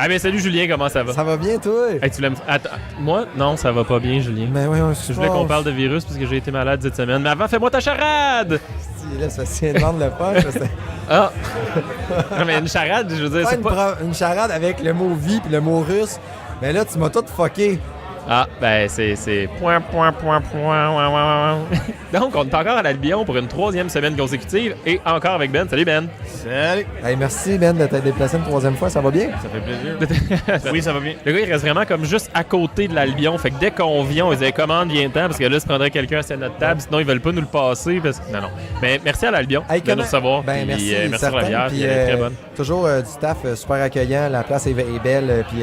Ah ben salut Julien, comment ça va? Ça va bien, toi? Hey, tu l'aimes... Attends, moi? Non, ça va pas bien, Julien. Mais oui, Je voulais qu'on parle de virus parce que j'ai été malade cette semaine. Mais avant, fais-moi ta charade! Là, ça vient de vendre le punch. Ah! Non, mais une charade, je veux dire, c'est pas... Une charade avec le mot vie puis le mot russe. Mais là, tu m'as tout fucké. Ah, ben c'est... Point. Donc, on est encore à l'Albion pour une 3e semaine consécutive et encore avec Ben. Salut Ben! Salut! Hey, merci Ben de t'être déplacé une 3e fois, ça va bien? Ça fait plaisir. Oui, ça va bien. Le gars, il reste vraiment comme juste à côté de l'Albion. Fait que dès qu'on vient, on disait commande, viens-ten, parce que là, se prendrait quelqu'un à notre table, sinon ils veulent pas nous le passer. Parce... Non. Mais merci à l'Albion de nous recevoir. Ben, merci, merci pour la bière, puis elle est très bonne. Toujours du staff super accueillant, la place est belle. Puis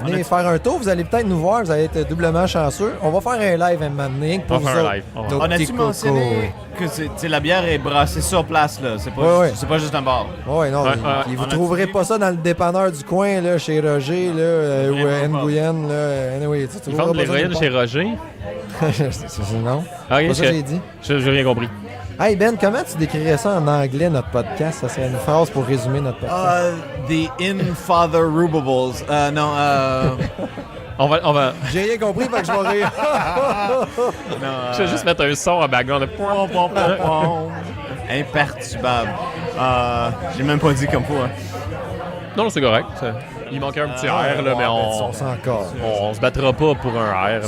venez faire un tour, vous allez peut-être nous voir, vous allez être doublement chanceux. On va faire un live à un moment donné. On va faire un live. On a-tu mentionné que la bière est brassée sur place, là? C'est pas juste un bar. Oui, non. Puis vous trouverez pas ça dans le dépanneur du coin, là, chez Roger, là, ou à Nguyen, là. Anyway, ils font de l'héroïne chez Roger? Non. Ah, c'est ça que j'ai dit. J'ai rien compris. Hey Ben, comment tu décrirais ça en anglais, notre podcast? Ça serait une phrase pour résumer notre podcast. The Infathorubables. Non, On va... J'ai rien compris, fait que je vais rire. Je vais juste mettre un son en background. Imperturbable. J'ai même pas dit comme quoi. Hein. Non, c'est correct. Il manquait un petit R, là, mais on se battra pas pour un R. Là.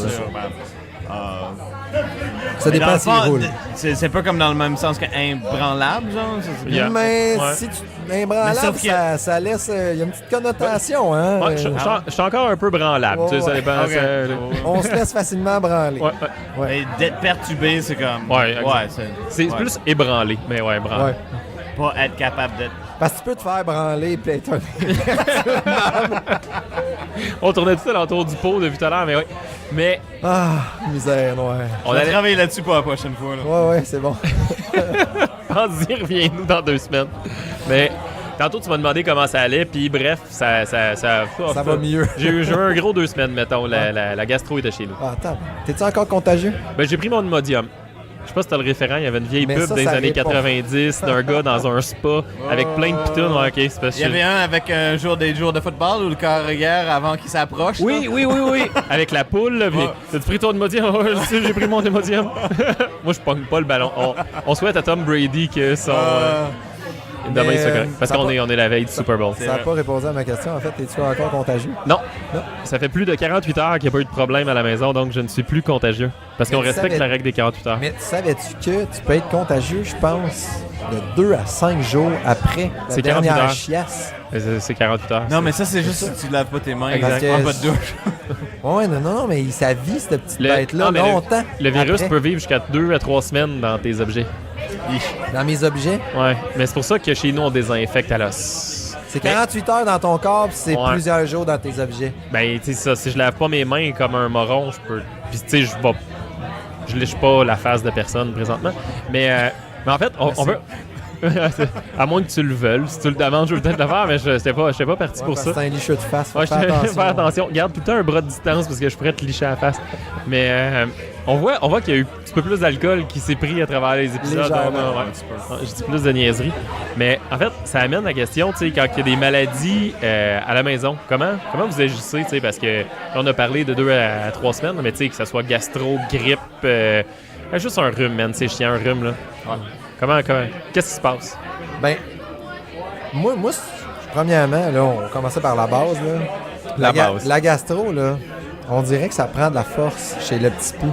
Ça dépend s'il roule. C'est pas comme dans le même sens qu'imbranlable, genre? Mais si tu... Imbranlable, ça laisse... Il y a une petite connotation, hein? Ouais, je suis encore un peu branlable, tu sais, ça dépend. On se laisse facilement branler. Ouais. D'être perturbé, c'est comme... C'est plus ébranlé, mais branlé. Ouais. Pas être capable d'être... Parce que tu peux te faire branler et être un... On tournait tout ça autour du pot depuis tout à l'heure, mais oui. Mais... Ah, misère noire. On va travailler là-dessus pour la prochaine fois. Là. Ouais, c'est bon. Vas-y, reviens-nous dans 2 semaines. Mais... Tantôt, tu m'as demandé comment ça allait, puis bref, ça va mieux. J'ai eu un gros 2 semaines, mettons. La gastro était chez nous. Ah, attends, t'es-tu encore contagieux? Ben, j'ai pris mon Imodium. Je sais pas si t'as le référent, il y avait une vieille pub des années 90 d'un gars dans un spa avec plein de pitounes. Ouais, okay, c'est pas il y avait un avec des jours de football ou le carrière avant qu'il s'approche. Oui. Avec la poule. Là, t'as-tu pris ton Imodium? Oh, je sais, j'ai pris mon Imodium. Moi, je pogne pas le ballon. On souhaite à Tom Brady que son... Demain, c'est correct. Parce qu'on est la veille du Super Bowl. Ça n'a pas répondu à ma question. En fait, es-tu encore contagieux? Non. Ça fait plus de 48 heures qu'il n'y a pas eu de problème à la maison, donc je ne suis plus contagieux. Parce qu'on respecte la règle des 48 heures. Mais savais-tu que tu peux être contagieux, je pense, de 2 à 5 jours après la dernière chiasse? C'est 48 heures. Non, mais ça, c'est juste si tu laves pas tes mains. Exactement. Pas de douche. Ouais, non, mais ça vit, cette petite bête-là, longtemps. Le virus peut vivre jusqu'à 2 à 3 semaines dans tes objets. Dans mes objets? Ouais, mais c'est pour ça que chez nous, on désinfecte à l'os. C'est 48 heures dans ton corps, puis c'est plusieurs jours dans tes objets. Ben, tu sais, ça, si je lave pas mes mains comme un moron, je peux... Puis, tu sais, je lèche pas la face de personne présentement. Mais en fait, on veut... à moins que tu le veuilles. Si tu le demandes, je veux peut-être le faire, mais je n'étais pas parti pour ça. C'est un licheux de face. Fais attention. Garde tout le temps un bras de distance parce que je pourrais te licher à la face. Mais on voit qu'il y a eu un petit peu plus d'alcool qui s'est pris à travers les épisodes. Je dis plus de niaiserie. Mais en fait, ça amène la question, tu sais, quand il y a des maladies à la maison, comment vous agissez, tu sais, parce que on a parlé de 2 à 3 semaines, mais tu sais, que ça soit gastro, grippe, juste un rhume, man, c'est chiant, un rhume, là. Ouais. Comment? Qu'est-ce qui se passe? Ben, moi, premièrement, là, on commençait par la base, là. La gastro, là, on dirait que ça prend de la force chez le petit pou.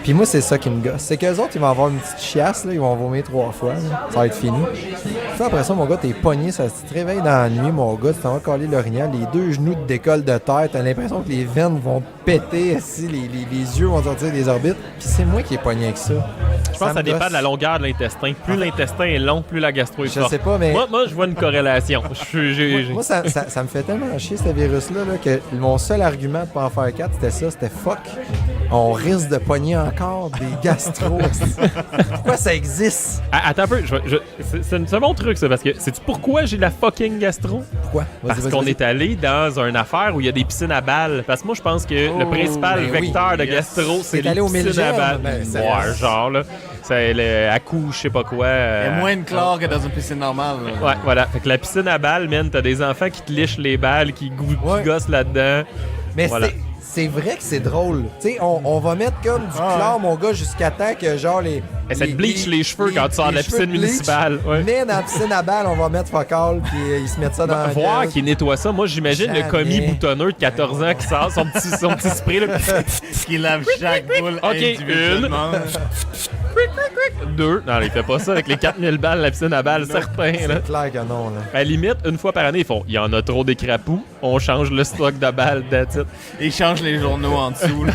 Puis moi, c'est ça qui me gosse. C'est qu'eux autres, ils vont avoir une petite chiasse, là, ils vont vomir 3 fois, là. Ça va être fini. Puis après ça, mon gars, t'es pogné, ça te réveille dans la nuit, mon gars, tu t'en vas coller l'orignal, les 2 genoux te décollent de terre, t'as l'impression que les veines vont péter, ici, les yeux vont sortir des orbites. Puis c'est moi qui est pogné avec ça. Je pense que ça dépend de la longueur de l'intestin. Plus l'intestin est long, plus la gastro est forte. Je sais pas, mais... Moi, je vois une corrélation. Moi, ça me fait tellement chier, ce virus-là, là, que mon seul argument de pas en faire 4, c'était ça, c'était fuck. On risque de pogner encore des gastros. Pourquoi ça existe? Attends un peu, c'est un bon truc, ça, parce que sais-tu pourquoi j'ai la fucking gastro? Pourquoi? Parce qu'on est allé dans une affaire où il y a des piscines à balles. Parce que moi, je pense que le principal vecteur de gastro, c'est les piscines à balles. Ouais, genre, là. Elle accouche, je sais pas quoi. Il y a moins de chlore que dans une piscine normale. Là. Ouais, voilà. Fait que la piscine à balles, man, t'as des enfants qui te lichent les balles, qui gossent là-dedans. Mais c'est vrai que c'est drôle. Tu sais, on va mettre comme du chlore, mon gars, jusqu'à temps que genre les... Ça te bleach les cheveux quand tu sors de la piscine municipale. Ouais. Mais dans la piscine à balles, on va mettre focal, puis ils se mettent ça dans la voir gueule. qui nettoie ça. Moi, j'imagine le commis boutonneux de 14 ans qui sort son petit spray. Là, qui lave chaque boule individuellement. 2. Non, il fait pas ça avec les 4000 balles, la piscine à balles, certains. C'est clair que non. Là. À la limite, une fois par année, ils font il y en a trop des crapauds, on change le stock de balles d'attitude. Ils changent les journaux en dessous.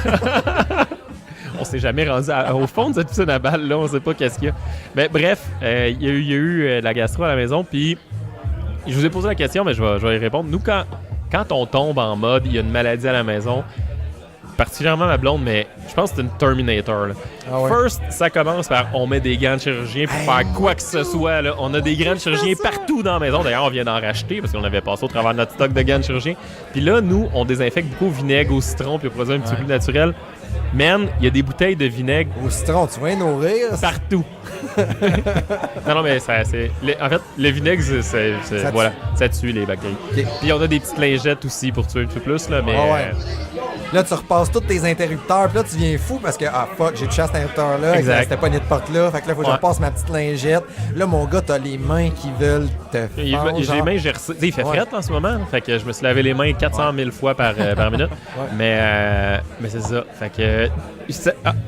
On s'est jamais rendu au fond de cette piscine à balles, là, on sait pas qu'est-ce qu'il y a. Mais bref, il y a eu la gastro à la maison, puis je vous ai posé la question, mais je vais y répondre. Nous, quand on tombe en mode, il y a une maladie à la maison, particulièrement ma blonde, mais je pense que c'est une Terminator. Là. Ah ouais. First, ça commence par on met des gants de chirurgien pour faire quoi que ce soit. Là. On a des gants de chirurgien partout dans la maison. D'ailleurs, on vient d'en racheter parce qu'on avait passé au travers de notre stock de gants de chirurgien. Puis là, nous, on désinfecte beaucoup au vinaigre, au citron, puis au produit un petit peu plus naturel. Man, il y a des bouteilles de vinaigre. Au citron, tu vas nourrir? Partout. non, mais c'est... En fait, le vinaigre, ça tue les bactéries. Okay. Puis on a des petites lingettes aussi pour tuer un peu plus, là, mais... Là, tu repasses tous tes interrupteurs, puis là, tu viens fou parce que, fuck, j'ai touché à cet interrupteur-là, c'était pas une porte-là, fait que là, faut que je repasse ma petite lingette. Là, mon gars, t'as les mains qui veulent te fendre. J'ai les mains gercées. Il fait fret en ce moment, fait que je me suis lavé les mains 400 000 fois par minute. Mais c'est ça. Fait que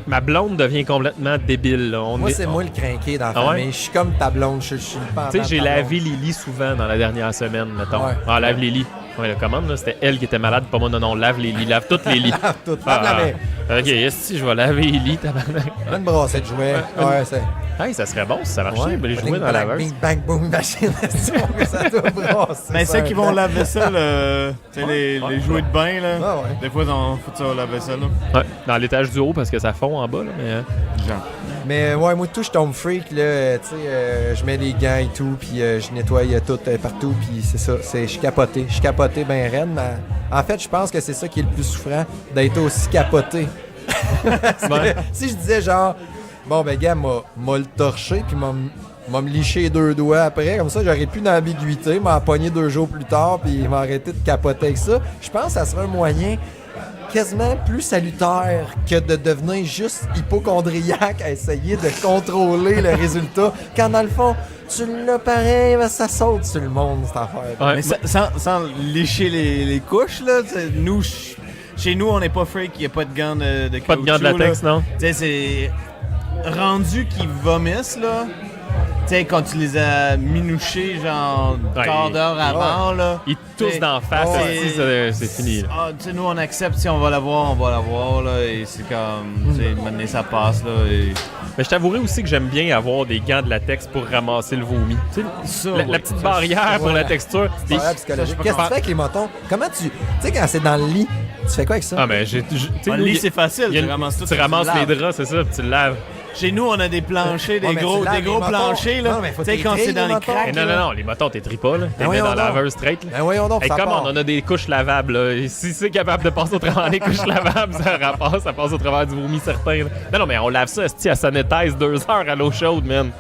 ma blonde devient complètement débile. Là. Moi, c'est moi le crinqué dans la famille. Je suis comme ta blonde, je suis le pendant. Tu sais, j'ai lavé Lily souvent dans la dernière semaine, mettons. Lave Lily. Ouais, la commande, là, c'était elle qui était malade, pas moi. Non, lave les lits, lave toutes les lits. Lave toutes, lave la main. Ok, si je vais laver les lits, tabarnak. Une brassée de jouets. C'est... Hey, ça serait bon si ça marchait, les jouets dans la laveuse. Bing, bang, boom, machine, ça doit brasser. Mais ceux qui vont laver ça, les jouets de bain, là, des fois, ils ont foutu ça au lave-vaisselle. Ouais, dans l'étage du haut, parce que ça fond en bas, là, mais... Genre. Mais ouais, moi tout, je tombe freak, là, tu sais, je mets les gants et tout, puis je nettoie tout partout, puis c'est ça, je suis capoté ben raide, mais en fait, je pense que c'est ça qui est le plus souffrant, d'être aussi capoté. Si je disais genre, bon ben gars, m'a le torché, puis m'a me liché les 2 doigts après, comme ça, j'aurais plus d'ambiguïté, m'a pogné 2 jours plus tard, puis m'a arrêté de capoter avec ça. Je pense que ça serait un moyen quasiment plus salutaire que de devenir juste hypochondriaque à essayer de contrôler le résultat. Quand dans le fond, tu l'as pareil, ça saute sur le monde, cette affaire. Ouais, mais sans lécher les couches, là, nous, chez nous, on n'est pas freak, il n'y a pas de gants de caoutchouc. Pas de gants de latex, non? Tu sais, c'est rendu qu'ils vomissent, là. Tu sais, quand tu les as minouchés, genre, quart d'heure avant, là. Ils toussent d'en face, c'est fini. Tu sais, nous, on accepte, si on va l'avoir, là. Et c'est comme, tu sais, maintenant, ça passe, là. Mais je t'avouerai aussi que j'aime bien avoir des gants de latex pour ramasser le vomi. Tu sais, la petite barrière pour la texture. Qu'est-ce que tu fais avec les motons? Comment tu sais, quand c'est dans le lit, tu fais quoi avec ça? Ah, ben, dans le lit, c'est facile. Tu ramasses tout. Tu ramasses les draps, c'est ça, puis tu le laves. Chez nous, on a des planchers, des gros planchers, là. Tu sais, quand c'est dans les cracks. Non, les motons, t'es pas, là. T'es mis dans la laveuse straight, là. Ben voyons donc, comme on en a des couches lavables, là. Si c'est capable de passer au travers des couches lavables, ça passe au travers du vomi certain, là. Non, mais on lave ça, à sanitize 2 heures à l'eau chaude, man.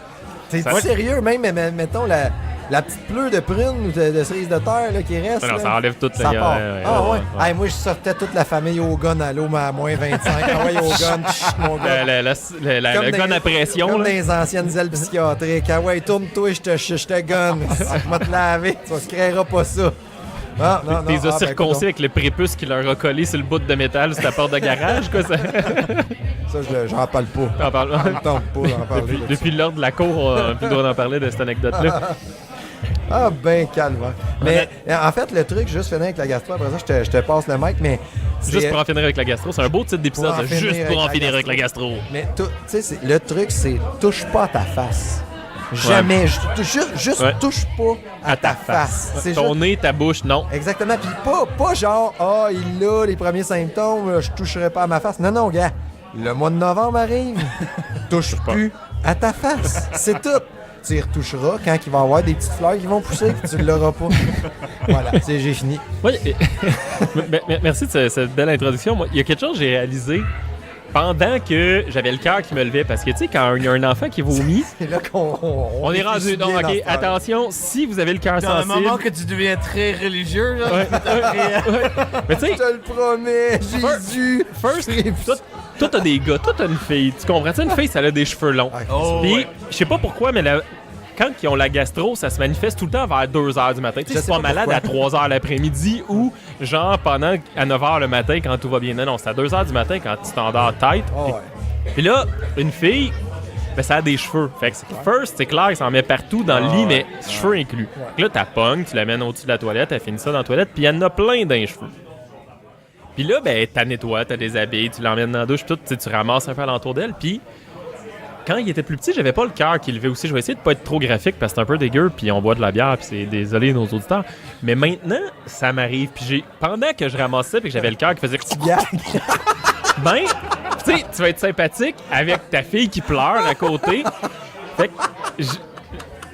T'es sérieux, même, mettons, la petite pleure de prune ou de cerise de terre là, qui reste. Non, ça enlève toute la ouais. Hey, moi, je sortais toute la famille au gun à l'eau, mais à moins 25. Ah ouais, au gun, mon gars. Le gun à pression. Comme là. dans les anciennes ailes psychiatriques. Ah ouais, tourne-toi, je te gun. Je vais te laver. Tu ne se créeras pas ça. Non. T'es circoncis avec le prépuce qui leur a collé sur le bout de métal sur ta porte de garage, quoi. Ça, j'en parle pas. T'en parles pas. Depuis l'ordre de la cour, on n'a plus le droit d'en parler de cette anecdote-là. Ah, ben calme. Mais en fait, le truc, juste finir avec la gastro, après ça, je te passe le mic, mais... Juste pour en finir avec la gastro, c'est un beau titre d'épisode, juste pour en finir avec la gastro. Mais tu sais, le truc, c'est touche pas à ta face. Jamais. Juste touche pas à ta face. C'est ton nez, ta bouche, non. Exactement. Puis pas genre, il a les premiers symptômes, je toucherai pas à ma face. Non, gars. Le mois de novembre arrive. Touche plus à ta face. C'est tout. Tu y retoucheras quand il va y avoir des petites fleurs qui vont pousser puis tu l'auras pas. Voilà, j'ai fini. Oui, merci de cette belle introduction. Moi, il y a quelque chose que j'ai réalisé pendant que j'avais le cœur qui me levait, parce que tu sais, quand il y a un enfant qui vomit, c'est là qu'on est rendu. Donc, OK, attention, si vous avez le cœur sensible. Dans le moment que tu deviens très religieux, là, ouais. Mais tu sais, je te le promets, Jésus. First, toi, t'as des gars, toi, t'as une fille. Tu comprends-tu? Une fille, ça a des cheveux longs. Puis, je sais pas pourquoi, mais quand ils ont la gastro, ça se manifeste tout le temps vers 2h du matin. Tu sais, c'est pas malade à 3h l'après-midi ou genre pendant à 9h le matin quand tout va bien. Non, c'est à 2h du matin quand tu t'endors tête. Puis là, une fille, ben, ça a des cheveux. Fait que first, c'est clair, ça en met partout dans le lit, mais cheveux inclus. Donc là, t'as pognes, tu l'amènes au-dessus de la toilette, elle finit ça dans la toilette, puis il y en a plein dans les cheveux. Puis là, ben, t'as nettoies, t'as des habits, tu l'emmènes dans la douche, tout, tu ramasses un peu alentour d'elle, puis quand il était plus petit, j'avais pas le cœur qui levait aussi. Je vais essayer de pas être trop graphique parce que c'est un peu dégueu, puis on boit de la bière, puis c'est désolé nos auditeurs. Mais maintenant, ça m'arrive. Puis pendant que je ramassais, puis que j'avais le cœur qui faisait ben, tu sais, tu vas être sympathique avec ta fille qui pleure à côté. Fait que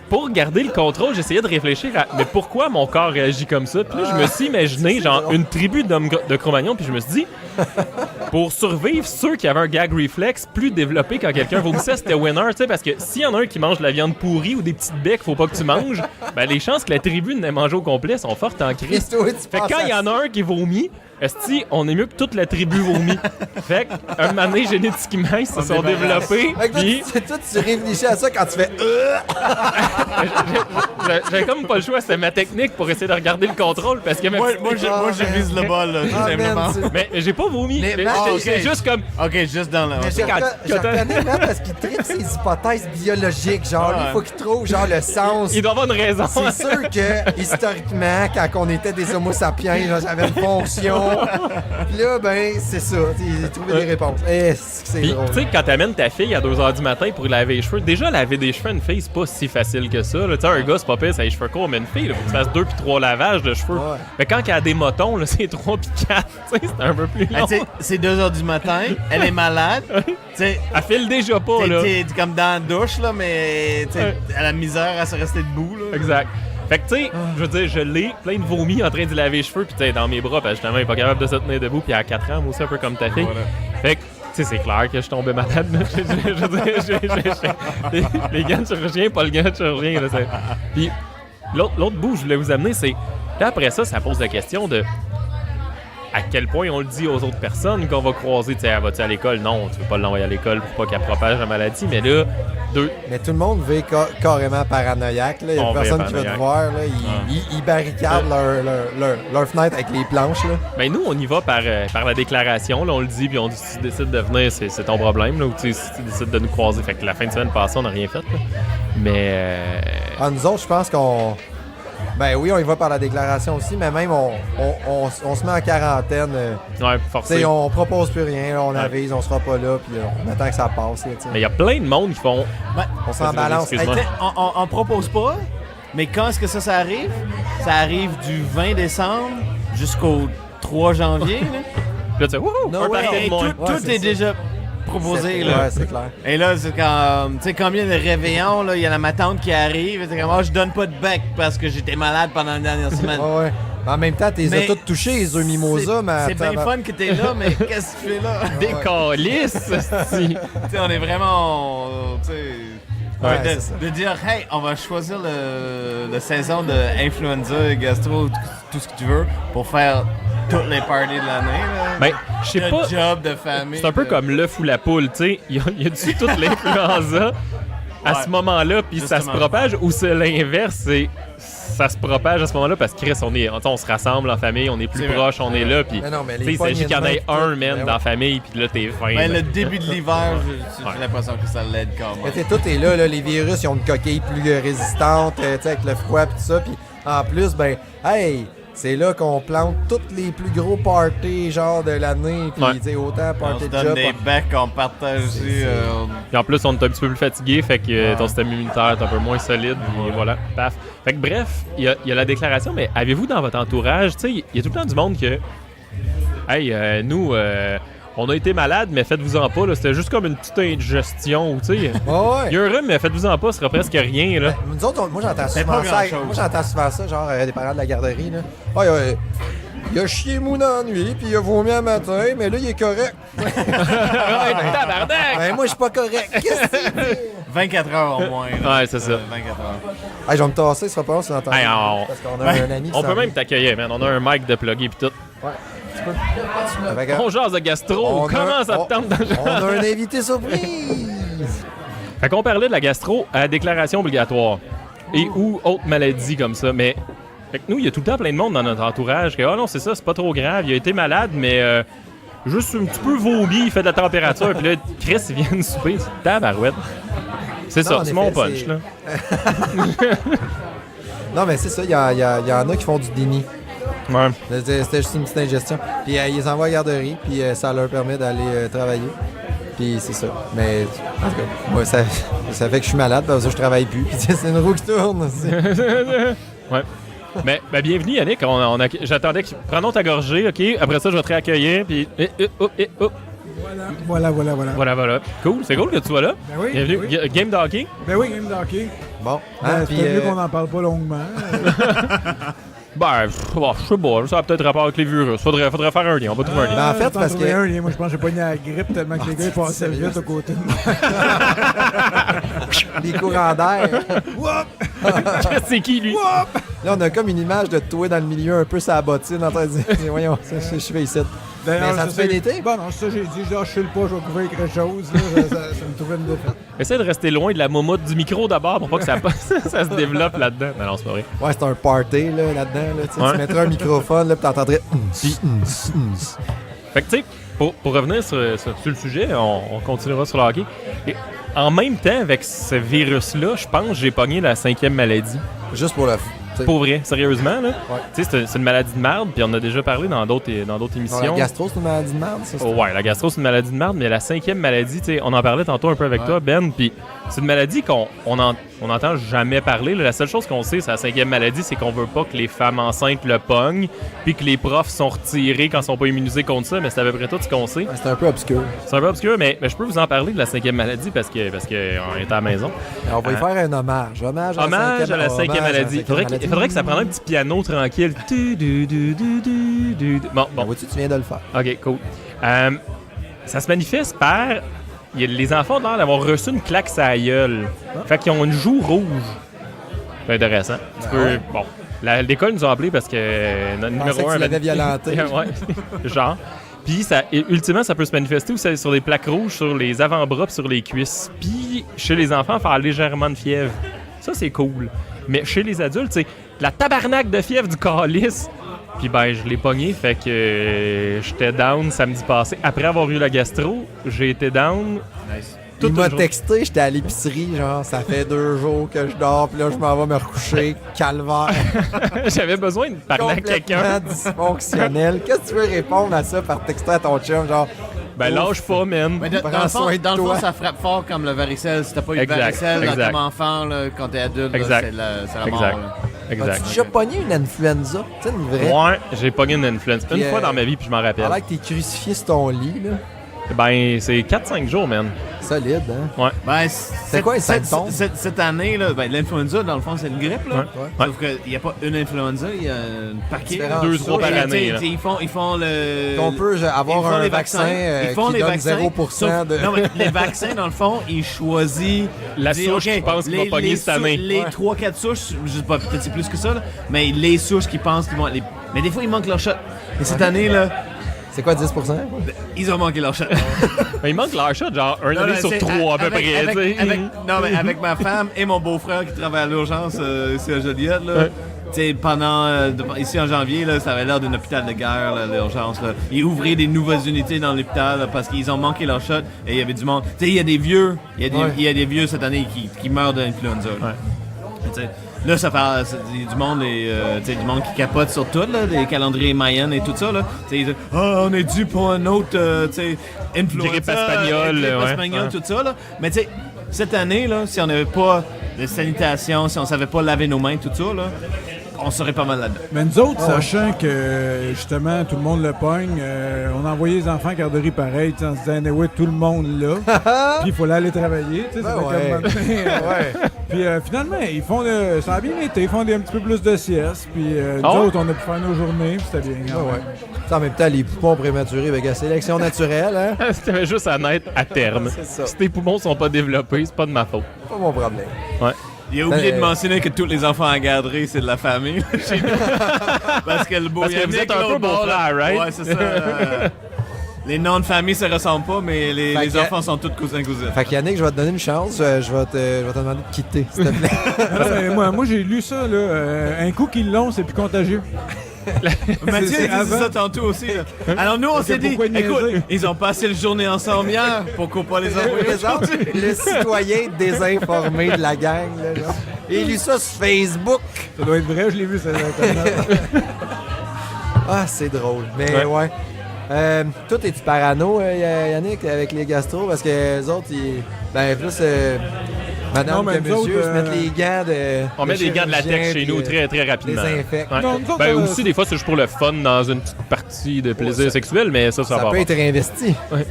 pour garder le contrôle, j'essayais de réfléchir à mais pourquoi mon corps réagit comme ça. Puis là, je me suis imaginé genre une tribu d'hommes de Cro-Magnon, puis je me suis dit pour survivre, ceux qui avaient un gag reflex plus développé quand quelqu'un vomissait, c'était winner, tu sais, parce que s'il y en a un qui mange de la viande pourrie ou des petites becs, faut pas que tu manges, ben les chances que la tribu n'ait mangé au complet sont fortes en crise. Fait que quand il y en a un qui vomit, esti, on est mieux que toute la tribu vomit. Fait qu'un moment donné, génétiquement, ils se sont développés. Puis toi, tu réfléchis à ça quand tu fais J'avais comme pas le choix, c'était ma technique pour essayer de regarder le contrôle parce que moi je vise le bol, là, tout simplement. Mais j'ai pas vomi. C'est juste comme. Ok, juste dans le. Je reconnais Matt parce qu'il tripe ses hypothèses biologiques. Genre, il faut qu'il trouve genre le sens. Il doit avoir une raison. C'est sûr que, historiquement, quand on était des homo sapiens, j'avais une fonction. Puis là, ben, c'est ça. Il a trouvé des réponses. C'est drôle. Tu sais, quand t'amènes ta fille à 2h du matin pour laver les cheveux, déjà, laver des cheveux à une fille, c'est pas si facile que ça. Tu sais, un gars, c'est pas pire, ça a les cheveux courts, mais une fille, il faut que tu fasses 2 puis 3 lavages de cheveux. Mais quand elle a des motons, là, c'est 3 puis 4. Tu sais, c'est un peu plus long. C'est 2h du matin, elle est malade. Elle file déjà pas, là. T'es comme dans la douche, là, mais elle a la misère à se rester debout, là. Exact. Fait que, tu sais, je veux dire, je l'ai plein de vomi en train de laver les cheveux, puis tu sais, dans mes bras, parce que justement, il est pas capable de se tenir debout, puis à 4 ans, moi aussi, un peu comme ta fille. Voilà. Fait que, tu sais, c'est clair que je suis tombé malade. Je veux dire, les gants de chirurgien, pas le gant de chirurgien. Là, puis, l'autre bout que je voulais vous amener, c'est. Là, après ça pose la question de. À quel point on le dit aux autres personnes qu'on va croiser. Tu sais, vas-tu à l'école? Non, tu veux pas l'envoyer à l'école pour pas qu'elle propage la maladie, mais là, Mais tout le monde vit carrément paranoïaque. Il y a personne qui va te voir. Là. Ils barricadent leur fenêtre avec les planches. Là. Ben nous, on y va par la déclaration. Là, on le dit, puis on dit si tu décides de venir, c'est ton problème. Là, ou si tu décides de nous croiser. Fait que la fin de semaine passée, on n'a rien fait. Là. Mais. Nous autres, je pense qu'on. Ben oui, on y va par la déclaration aussi, mais même on se met en quarantaine. Ouais, forcément. On propose plus rien, là, on avise, on sera pas là, puis on attend que ça passe. Là, mais il y a plein de monde qui font. On s'en balance. On propose pas, mais quand est-ce que ça arrive? Ça arrive du 20 décembre jusqu'au 3 janvier. Là. Puis là, tu sais, wouhou! Tout est déjà proposé. Là. Ouais, c'est clair. Et là, c'est quand. Tu sais, combien de réveillons, là, il y a ma tante qui arrive, c'est comme, je donne pas de bec parce que j'étais malade pendant la dernière semaine. Ouais. En même temps, t'es as toutes touchées, les œufs mimosa, mais. C'est bien fun que t'es là, mais qu'est-ce que tu fais là? Des calices! Tu sais, on est vraiment. Tu sais. De dire, hey, on va choisir la saison de influenza, gastro, tout ce que tu veux, pour faire toutes les parties de l'année. Ben, je sais pas. Job de famille. C'est un peu comme l'œuf ou la poule, tu sais. Il y a dessus toute l'influenza à ce moment-là, puis ça se propage, ou c'est l'inverse, ça se propage à ce moment-là parce que Chris, on se rassemble en famille, on est plus proches, on est là, puis il s'agit qu'il y en ait un, man, dans la famille, puis là, t'es fin. Ben, le début de l'hiver, j'ai l'impression que ça l'aide quand même. Tout est là, les virus, ils ont une coquille plus résistante, avec le froid, puis tout ça, puis en plus, ben, hey, c'est là qu'on plante tous les plus gros parties genre de l'année, puis autant party de job. On se donne des becs, on partage aussi. Puis en plus, on est un petit peu plus fatigué, fait que ton système immunitaire est un peu moins solide, et voilà, paf. Fait que bref, il y a la déclaration, mais avez-vous dans votre entourage, tu sais, il y a tout le temps du monde que, hey, nous, on a été malade, mais faites-vous-en pas, là. C'était juste comme une petite indigestion, tu sais. Il y a un rhume, mais faites-vous-en pas, ce sera presque rien, là. Nous autres, moi, j'entends souvent ça, genre des parents de la garderie, là. Ah, il a chié mou dans la nuit, puis il a vomi un matin, mais là, il est correct. Tabarnak! Moi, je suis pas correct. Qu'est-ce que c'est? 24 heures au moins. Ouais, c'est ça. 24 heures. Je vais me tasser, ce sera pas long si on entend. Hey, Parce qu'on a un ami qui on peut même t'accueillir, man. On a un mic de plugger pis tout. Ouais, tu peux. On jase de gastro. Comment ça te tente dans le On a un invité surprise! Fait qu'on parlait de la gastro à déclaration obligatoire. Et ou autre maladie comme ça. Mais fait que nous, il y a tout le temps plein de monde dans notre entourage qui non, c'est ça, c'est pas trop grave. Il a été malade, mais juste un petit peu vomi, il fait de la température. Puis là, Chris, il vient de souper. C'est tabarouette. C'est ça, c'est mon punch, là. Non, mais c'est ça, il y en a qui font du déni. Ouais. C'était juste une petite ingestion. Puis ils les envoient à la garderie, puis ça leur permet d'aller travailler. Puis c'est ça. Mais en tout cas, moi, ça fait que je suis malade, parce que je travaille plus. Puis c'est une roue qui tourne aussi. Ouais. Mais bienvenue, Yannick. J'attendais que. Prenons ta gorgée, OK? Après ça, je vais te réaccueillir. Puis. Voilà. Cool. C'est cool que tu sois là. Ben oui. Bienvenue. Oui. Game de hockey? Ben oui, game de hockey. Bon. C'est mieux qu'on n'en parle pas longuement. Je sais pas. Ça a peut-être rapport avec les virus. Faudrait faire un lien. On va trouver un lien. Ben, en fait, parce que. Moi, je pense que j'ai pogné la grippe tellement que les gars passaient vite à côté de moi. Les courants d'air. C'est qui, lui? Là, on a comme une image de toi dans le milieu, un peu sa bottine, en train de dire, voyons, je fais ici. Mais ça te fait l'été? Bon, non, ça, j'ai dit, je file pas, je vais couvrir quelque chose. Là, ça me trouvait une défaite. Essaye de rester loin de la moumoute du micro d'abord pour pas que ça se développe là-dedans. Non, c'est pas vrai. Ouais, c'est un party là-dedans. Là, tu mettrais un microphone, là, puis t'entendrais. Fait que, tu sais, pour revenir sur le sujet, on continuera sur le hockey. Et en même temps, avec ce virus-là, je pense que j'ai pogné la 5e maladie. Juste pour le. Pour vrai, sérieusement, là. Ouais. Tu sais, c'est une maladie de merde, puis on a déjà parlé dans d'autres émissions. La gastro, c'est une maladie de merde, ça? Ouais, la gastro, c'est une maladie de merde, mais la 5e maladie, tu sais, on en parlait tantôt un peu avec toi, Ben, puis c'est une maladie qu'on n'entend jamais parler. Là. La seule chose qu'on sait, c'est la 5e maladie, c'est qu'on veut pas que les femmes enceintes le pognent, puis que les profs sont retirés quand ils sont pas immunisés contre ça, mais c'est à peu près tout ce qu'on sait. Ouais, c'est un peu obscur. C'est un peu obscur, mais je peux vous en parler de la 5e maladie parce que on est à la maison. Alors, on va y faire un hommage. Hommage à la 5e maladie. Il faudrait que ça prenne un petit piano tranquille. Bon. Vois-tu, tu viens de le faire. OK, cool. Ça se manifeste par... Les enfants ont l'air d'avoir reçu une claque sur la gueule. Fait qu'ils ont une joue rouge. C'est intéressant. Bon, l'école nous a appelés parce que notre numéro 1 avait violenté. Ouais, genre. Puis, ultimement, ça peut se manifester aussi sur des plaques rouges sur les avant-bras et sur les cuisses. Puis, chez les enfants, faire légèrement de fièvre. Ça, c'est cool. Mais chez les adultes, c'est la tabarnak de fièvre du calice. Puis je l'ai pogné, fait que j'étais down samedi passé. Après avoir eu la gastro, j'ai été down. Nice. Il m'a texté, j'étais à l'épicerie, genre, ça fait 2 jours que je dors, puis là, je m'en vais me recoucher, calvaire. J'avais besoin de parler à quelqu'un. Complètement dysfonctionnel. Qu'est-ce que tu veux répondre à ça par texto à ton chum, genre... Lâche pas, man. Mais dans le fond, ça frappe fort comme le varicelle. Si t'as pas eu de varicelle comme enfant, là, quand t'es adulte, là, c'est la mort. Là. Exact. As-tu déjà pogné une influenza? Tu sais, une vraie? Ouais, j'ai pogné une influenza. Une fois dans ma vie, puis je m'en rappelle. Alors que t'es crucifié sur ton lit, là. C'est 4-5 jours, man. Solide, hein? Ouais. C'est quoi les symptômes? Cette année, là, l'influenza, dans le fond, c'est une grippe, là. Ouais. Sauf qu'il n'y a pas une influenza, il y a une paquet. 2-3 par année. Ils font le... On peut avoir un vaccin qui donne 0% de... Non, mais les vaccins, dans le fond, ils choisissent... La souche qu'ils pensent qu'ils vont pogner cette année. Les 3-4 souches, je sais pas, peut-être c'est plus que ça, là, mais les souches qu'ils pensent qu'ils vont... Mais des fois, ils manquent leur shot. Et cette année, là... C'est quoi, 10%? Ils ont manqué leur shot. Il manque leur shot, genre un année sur 3 à peu près. Non, mais avec ma femme et mon beau-frère qui travaille à l'urgence ici à Joliette, là. Ouais. Pendant, ici en janvier, là, ça avait l'air d'un hôpital de guerre, là, l'urgence. Là. Ils ouvraient des nouvelles unités dans l'hôpital là, parce qu'ils ont manqué leur shot et il y avait du monde. Il y a des vieux, il y a des vieux cette année qui meurent d'influenza. Ouais. Là, ça fait du monde, du monde qui capote sur tout, là, des calendriers mayens et tout ça. Là. Ils disent on est dû pour un autre influenza. Grippe espagnole. Tout ça. Là. Mais cette année, là, si on n'avait pas de sanitation, si on savait pas laver nos mains, tout ça, là, on serait pas mal là-dedans. Mais nous autres, sachant que justement tout le monde le pogne, on a envoyé les enfants à garderie pareil, en se disant anyway, tout le monde là. Puis il fallait aller travailler. Puis finalement, ils font ça a bien été, ils font un petit peu plus de sieste. Puis nous autres, on a pu faire nos journées, puis c'était bien. En même temps, les poumons prématurés avec la sélection naturelle, hein? C'était juste à naître à terme. Si tes poumons sont pas développés, c'est pas de ma faute. Pas mon problème. Ouais. Il a oublié de mentionner que tous les enfants à garderie, c'est de la famille chez nous. Parce que le beau Parce que vous êtes un peu beau-frère, right? Ouais, c'est ça. Les noms de famille se ressemblent pas, mais les enfants sont tous cousins-cousins. Fait qu'Yannick, je vais te donner une chance. Je vais te demander de quitter, s'il te plaît. moi, j'ai lu ça. Là, un coup qu'ils l'ont, c'est plus contagieux. Mathieu a dit ça tantôt aussi. Là. Alors nous, on s'est dit, écoute, ils ont passé la journée ensemble hier, pourquoi pas les envoyer? Le citoyen désinformé de la gang. Là, genre. Il a lu ça sur Facebook. Ça doit être vrai, je l'ai vu sur Internet. Ah, c'est drôle. Mais ouais. Toi, es-tu parano, Yannick, avec les gastro? Parce que les autres, plus madame et monsieur se mettent les gants de... On met des gants de latex chez nous très, très rapidement. Désinfecte. Ouais. Non, aussi, des fois, c'est juste pour le fun dans une petite partie de plaisir sexuel, mais ça va. Ça peut être réinvesti. Ouais.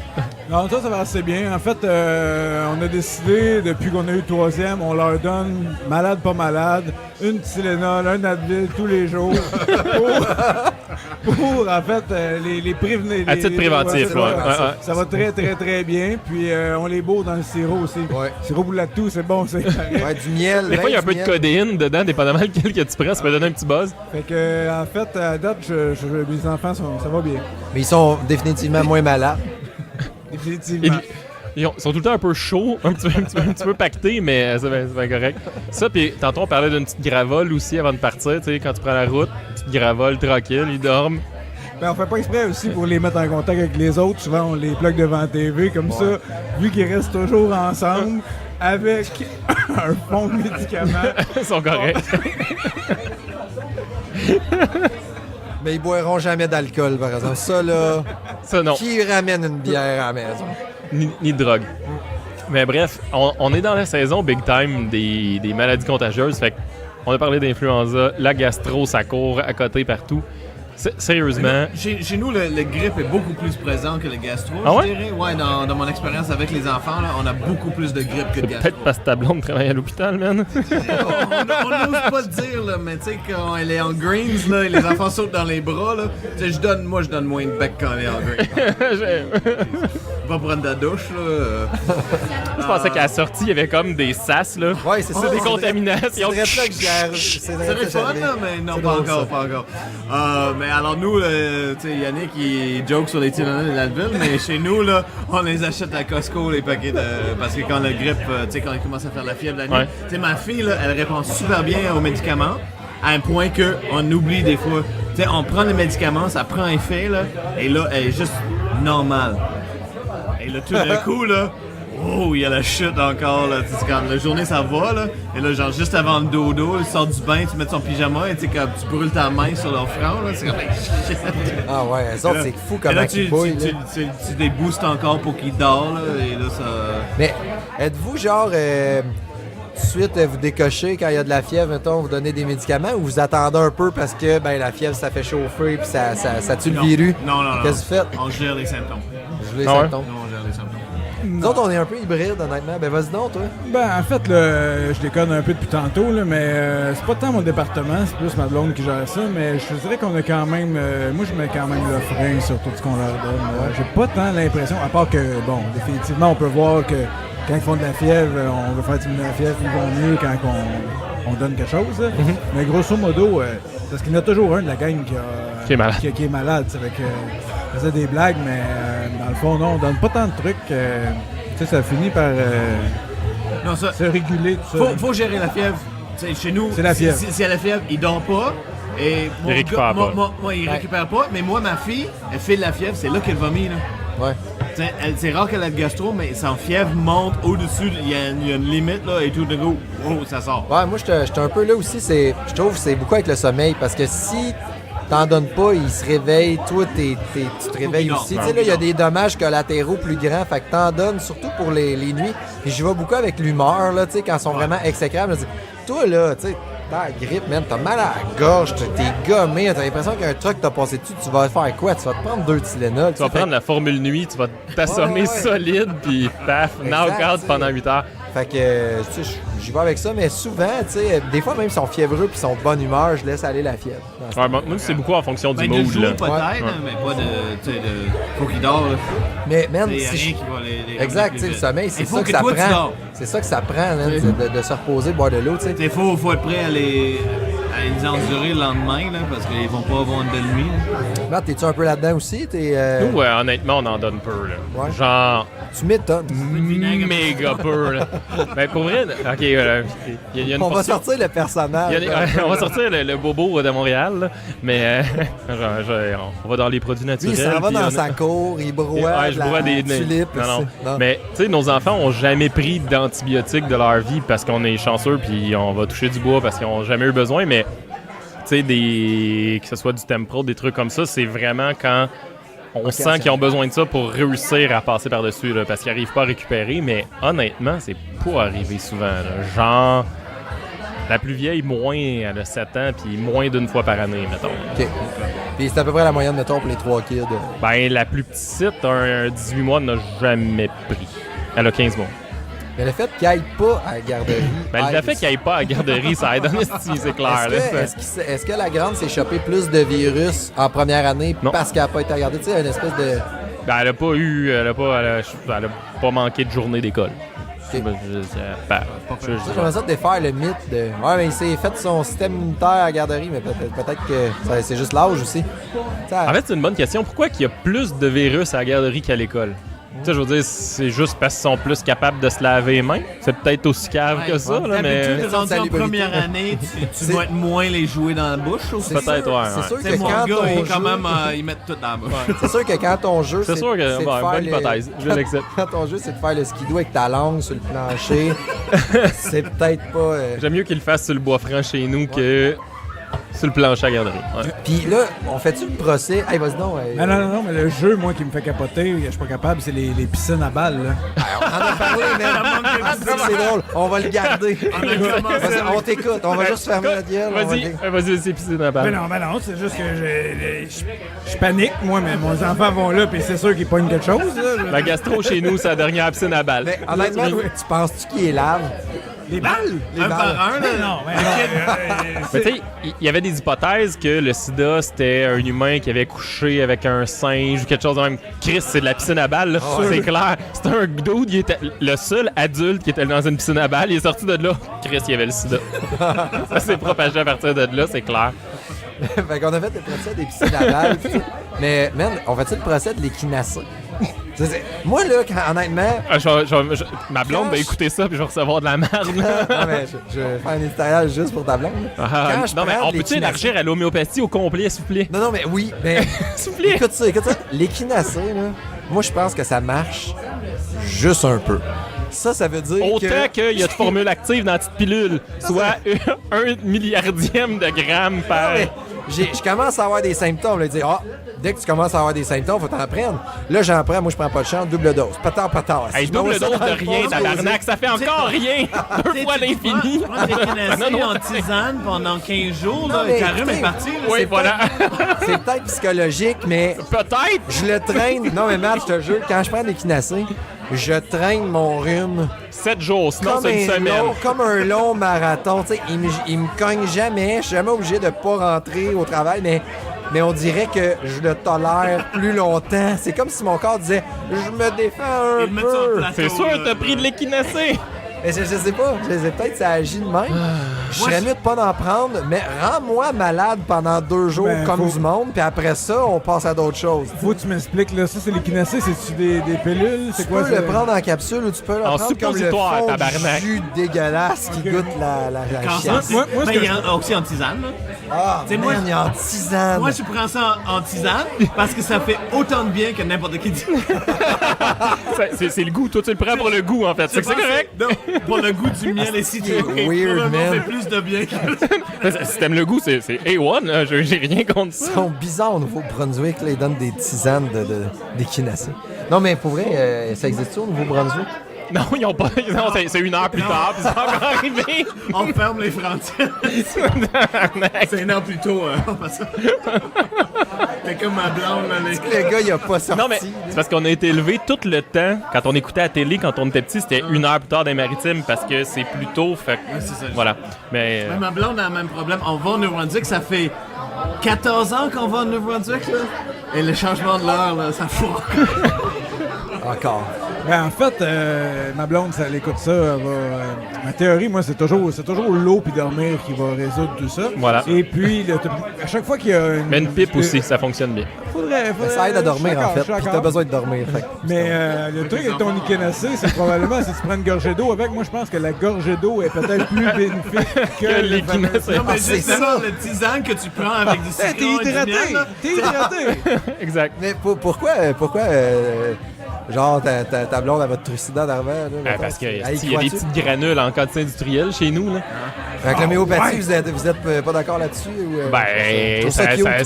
Non, ça va assez bien. En fait, on a décidé, depuis qu'on a eu le 3e, on leur donne, malade, pas malade, une Tylenol, un Advil tous les jours pour en fait, les prévenir. À titre préventif, ça va très, très, très bien. Puis, on les bourre dans le sirop aussi. Ouais. Sirop pour tout, c'est bon, c'est Ouais, du miel. Des fois, il y a un peu de codéine dedans, dépendamment lequel que tu prends, ça peut donner un petit buzz. Fait que, en fait, à date, mes enfants, ça va bien. Mais ils sont définitivement moins malades. Définitivement. Ils sont tout le temps un peu chauds, un petit peu pactés, mais c'est bien correct. Ça, puis tantôt, on parlait d'une petite gravole aussi avant de partir. Tu sais, quand tu prends la route, petite gravole tranquille, ils dorment. Ben, on fait pas exprès aussi pour les mettre en contact avec les autres. Souvent, on les plug devant la TV. Comme ça, vu qu'ils restent toujours ensemble, avec un fond de médicaments. Ils sont corrects. Mais ils boiront jamais d'alcool, par exemple. Ça, là... Ça, non. Qui ramène une bière à la maison? Ni de drogue. Mais bref, on est dans la saison big time des maladies contagieuses. Fait qu'on a parlé d'influenza, la gastro, ça court à côté partout. Sérieusement. Chez nous, le grippe est beaucoup plus présent que le gastro, je dirais. Ouais, dans mon expérience avec les enfants, là, on a beaucoup plus de grippe que de gastro. Peut-être parce que ta blonde travaille à l'hôpital, man. On n'ose pas le dire, là, mais tu sais, quand elle est en greens, là, et les enfants sautent dans les bras, là, je donne moins de bec quand elle est en greens. Va prendre ta douche, là. Je pensais qu'à la sortie, il y avait comme des sas, là. Ouais, c'est ça. Des contaminations. C'est ça que j'ai... C'est très fun, là, mais non, pas encore. Mais alors nous, tu sais, Yannick, il joke sur les Tylenol et l'Advil, mais chez nous, là, on les achète à Costco, les paquets de... Parce que quand la grippe, tu sais, quand il commence à faire la fièvre la nuit, tu sais, ma fille, là, elle répond super bien aux médicaments, à un point qu'on oublie des fois. Tu sais, on prend les médicaments, ça prend effet, là, et là, elle est juste normale. Et là, tout d'un coup, là... Oh, il y a la chute encore, là. Tu sais, quand la journée, ça va, là. Et là, genre, juste avant le dodo, il sort du bain, tu mets ton pyjama et tu sais, comme tu brûles ta main sur leur front, là. C'est comme... Ah ouais, les autres, c'est fou comment ils bouillent. Tu les boostes encore pour qu'ils dorment, là. Et là, ça... Mais êtes-vous, genre... tout de suite, vous décochez quand il y a de la fièvre, mettons, vous donnez des médicaments ou vous attendez un peu parce que, ben, la fièvre, ça fait chauffer puis ça tue le virus? Non. Qu'est-ce que vous faites? On gère les symptômes. Les symptômes. Non, on gère les symptômes. Nous autres, on est un peu hybride, honnêtement. Ben, vas-y donc, toi. Ben, en fait, là, je déconne un peu depuis tantôt, là, mais c'est pas tant mon département, c'est plus ma blonde qui gère ça, mais je dirais qu'on a quand même... moi, je mets quand même le frein sur tout ce qu'on leur donne. J'ai pas tant l'impression, à part que, bon, définitivement, on peut voir que quand ils font de la fièvre, on veut faire diminuer la fièvre, ils vont mieux quand on donne quelque chose. Mais grosso modo, parce qu'il y en a toujours un de la gang qui est malade. Avec, on faisait des blagues, mais dans le fond, non, on donne pas tant de trucs. Tu sais, ça finit par se réguler, tout ça. Faut gérer la fièvre. T'sais, chez nous, c'est la fièvre. Si elle a la fièvre, il dort pas. Et il récupère pas. Moi, il récupère pas. Mais moi, ma fille, elle fait de la fièvre, c'est là qu'elle vomit, là. Ouais. C'est rare qu'elle a de gastro, mais sa fièvre monte au-dessus. Il y a une limite, là, et tout de go, ça sort. Ouais, moi, j'étais un peu là aussi. Je trouve que c'est beaucoup avec le sommeil, parce que si t'en donnes pas, il se réveille, toi, tu te réveilles aussi. Tu sais, là, il y a des dommages collatéraux plus grands, fait que t'en donnes, surtout pour les nuits. Puis je vais beaucoup avec l'humeur, là, tu sais, quand ils sont vraiment exécrables. Je dis, toi, là, tu sais, t'as la grippe, man, t'as mal à la gorge, t'es gommé, t'as l'impression qu'un truc t'a passé dessus, tu vas faire quoi? Tu vas te prendre 2 Tylenol. Tu vas prendre la formule nuit, tu vas t'assommer solide, puis paf, knock-out pendant 8 heures. Fait que, tu sais, j'y vais avec ça, mais souvent, tu sais, des fois, même s'ils sont fiévreux puis ils sont de bonne humeur, je laisse aller la fièvre. Ouais, moi, c'est beaucoup en fonction du mood, jour, là. peut-être, mais pas de, tu sais, faut qu'il dort, là. Mais, man, rien qui va les exact, tu sais, le sommeil, c'est ça que ça prend. C'est ça que ça prend, là, de se reposer, boire de l'eau, tu sais. Il faut être prêt à les endurer le lendemain, là, parce qu'ils vont pas avoir une belle nuit. Matt, t'es-tu un peu là-dedans aussi? Nous, honnêtement, on en donne peu, là. Ouais. Genre... Tu m'étonnes. Méga peu, là. Ben, pour vrai, OK, il y a une on va sortir le personnage. On va sortir le bobo de Montréal, là. Mais on va dans les produits naturels. Lui, il s'en va dans sa cour, il broie je broie des tulipes. Non. Mais, tu sais, nos enfants ont jamais pris d'antibiotiques de leur vie parce qu'on est chanceux puis on va toucher du bois parce qu'ils n'ont jamais eu besoin, mais, tu sais, que ce soit du Tempro, des trucs comme ça, c'est vraiment quand... On sent qu'ils ont besoin de ça pour réussir à passer par-dessus, là, parce qu'ils n'arrivent pas à récupérer, mais honnêtement, c'est pas arrivé souvent. Là. Genre, la plus vieille, moins, elle a 7 ans, puis moins d'une fois par année, mettons. OK. Puis c'est à peu près la moyenne, mettons, pour les 3 kids. Ben, la plus petite, un 18 mois, n'a jamais pris. Elle a 15 mois. Mais le fait qu'il n'aille pas à la garderie... Ben, le fait qu'il n'aille pas à la garderie, ça aide, c'est clair. Est-ce que la grande s'est chopée plus de virus en première année parce qu'elle n'a pas été à la garderie? Tu sais, une espèce de... Ben, elle a pas manqué de journée d'école. Okay. J'aimerais ça défaire le mythe de... Ouais, mais il s'est fait son système immunitaire à la garderie, mais peut-être que c'est juste l'âge aussi. En fait, c'est une bonne question. Pourquoi il y a plus de virus à la garderie qu'à l'école? Tu sais, je veux dire, c'est juste parce qu'ils sont plus capables de se laver les mains. C'est peut-être aussi cave que ça, là, mais... En première année, tu dois être moins les jouer dans la bouche aussi. Peut-être, ouais. C'est sûr que quand ton jeu... quand même, ils mettent tout dans la bouche. C'est sûr que quand ton jeu, c'est sûr que, bonne hypothèse, je l'accepte. Quand ton jeu, c'est de faire le skidoo avec ta langue sur le plancher, c'est peut-être pas... J'aime mieux qu'il le fasse sur le bois franc chez nous que... sur le plancher à la garderie. Ouais. Puis là, on fait-tu le procès? Hey, vas-y donc. Non, mais le jeu, moi, qui me fait capoter, je suis pas capable, c'est les piscines à balles, là. On en a parlé, mais c'est drôle. On va le garder. On t'écoute. On va juste fermer la gueule. Vas-y, c'est piscine à balles. Ben non, c'est juste que je panique, moi, mais mes enfants vont là, puis c'est sûr qu'ils pognent quelque chose, là. La gastro chez nous, c'est la dernière piscine à balles. Mais honnêtement, tu penses-tu qu'il est lave? Les balles? Un par un, là? Non, mais tu sais, il y avait des hypothèses que le sida, c'était un humain qui avait couché avec un singe ou quelque chose de même. Chris, c'est de la piscine à balles, là. C'est clair. C'était un dude, il était le seul adulte qui était dans une piscine à balles. Il est sorti de là. Chris, il y avait le sida. Ça s'est propagé à partir de là, c'est clair. Fait qu'on a fait le procès des piscines à balles. Mais, man, on fait-tu le procès de l'équinacée? Moi, là, honnêtement... ma blonde va écouter ça puis je vais recevoir de la merde. Non, mais je vais faire un éditorial juste pour ta blonde. Non, mais on peut-tu élargir à l'homéopathie au complet, s'il vous plaît? Non, mais oui, mais... S'il vous plaît. Écoute ça. L'équinacée, là, moi, je pense que ça marche juste un peu. Ça veut dire autant qu'il y a de formules actives dans la petite pilule, soit 1 milliardième de gramme par... Je commence à avoir des symptômes. Là, dire, dès que tu commences à avoir des symptômes, faut t'en prendre. Là, j'en prends. Moi, je prends pas de chance. Double dose. Patard. Hey, double dose de rien, tabarnak. Ça fait encore rien. 2 fois l'infini. Prends des kinésés en tisane pendant 15 jours. Là, et ta rhume est partie. Oui, voilà. C'est peut-être psychologique, mais... Peut-être. Je le traîne. Non, mais Matt, je te jure, quand je prends des kinésés, je traîne mon rhume. 7 jours, sinon c'est une semaine. Comme un long marathon. Tu sais, il me cogne jamais. Je suis jamais obligé de pas rentrer au travail, mais on dirait que je le tolère plus longtemps. C'est comme si mon corps disait « Je me défends un peu. » C'est sûr, t'as pris de l'équinacée. Mais je sais pas. Peut-être que ça agit de même. Je serais mieux de pas d'en prendre, mais rends-moi malade pendant 2 jours comme du monde, puis après ça, on passe à d'autres choses. Faut que tu m'expliques, là. Ça, c'est l'équinacée, c'est-tu des pilules? C'est quoi, tu peux le prendre en capsule ou tu peux le prendre comme le fond tabarnak. jus dégueulasse qui goûte la chiasse. Moi, il y a aussi en tisane. Ah, il y a en tisane. Moi, je prends ça en tisane parce que ça fait autant de bien que n'importe qui dit. C'est le goût. Toi, tu le prends pour le goût, en fait. C'est correct? Non, pour le goût du miel et si tu weird, man. Ça fait plus de bien que... Si t'aimes le goût, c'est A1. Là. J'ai rien contre ça. Ils sont bizarres au Nouveau-Brunswick. Là, ils donnent des tisanes d'équinacée. Non, mais pour vrai, ça existe-tu au Nouveau-Brunswick? Non, ils ont pas. Non, c'est 1 heure plus tard, puis c'est encore arrivé. On ferme les frontières. C'est 1 an plus tôt, on fait ça. C'est comme ma blonde, là. Le gars, il a pas sorti. Non, mais c'est parce qu'on a été élevé tout le temps. Quand on écoutait la télé, quand on était petit, c'était 1 heure plus tard dans les maritimes parce que c'est plus tôt. Fait que, c'est ça. voilà. Mais. Même ma blonde a le même problème. On va au Nouveau-Brunswick, ça fait 14 ans qu'on va au Nouveau-Brunswick, là. Et le changement de l'heure, là, ça fout. Encore. Ben, en fait, ma blonde, ça, elle écoute ça, elle va, en théorie, moi, c'est toujours l'eau puis dormir qui va résoudre tout ça. Voilà. Et puis, à chaque fois qu'il y a une... Mais une pipe aussi, ça fonctionne bien. Faudrait, Ça aide à dormir, en fait. je suis Puis t'as d'accord. besoin de dormir. Fait. Mais le truc avec ton Ickenacé, c'est probablement si tu prends une gorgée d'eau avec, moi, je pense que la gorgée d'eau est peut-être plus bénéfique que Que le l'Echinacé. Non, mais c'est justement, ça. le tisane que tu prends avec du Hey, citron et du miel, là, T'es hydraté! Exact. Mais pourquoi genre, ta blonde, elle va te trucider en arrivant? Là, mettons? Parce qu'il y a Elle y des croit-tu? petites granules en quantité industrielle chez nous. Là. Avec l'homéopathie, vous êtes pas d'accord là-dessus? Ou, Ben, je trouve ça cute.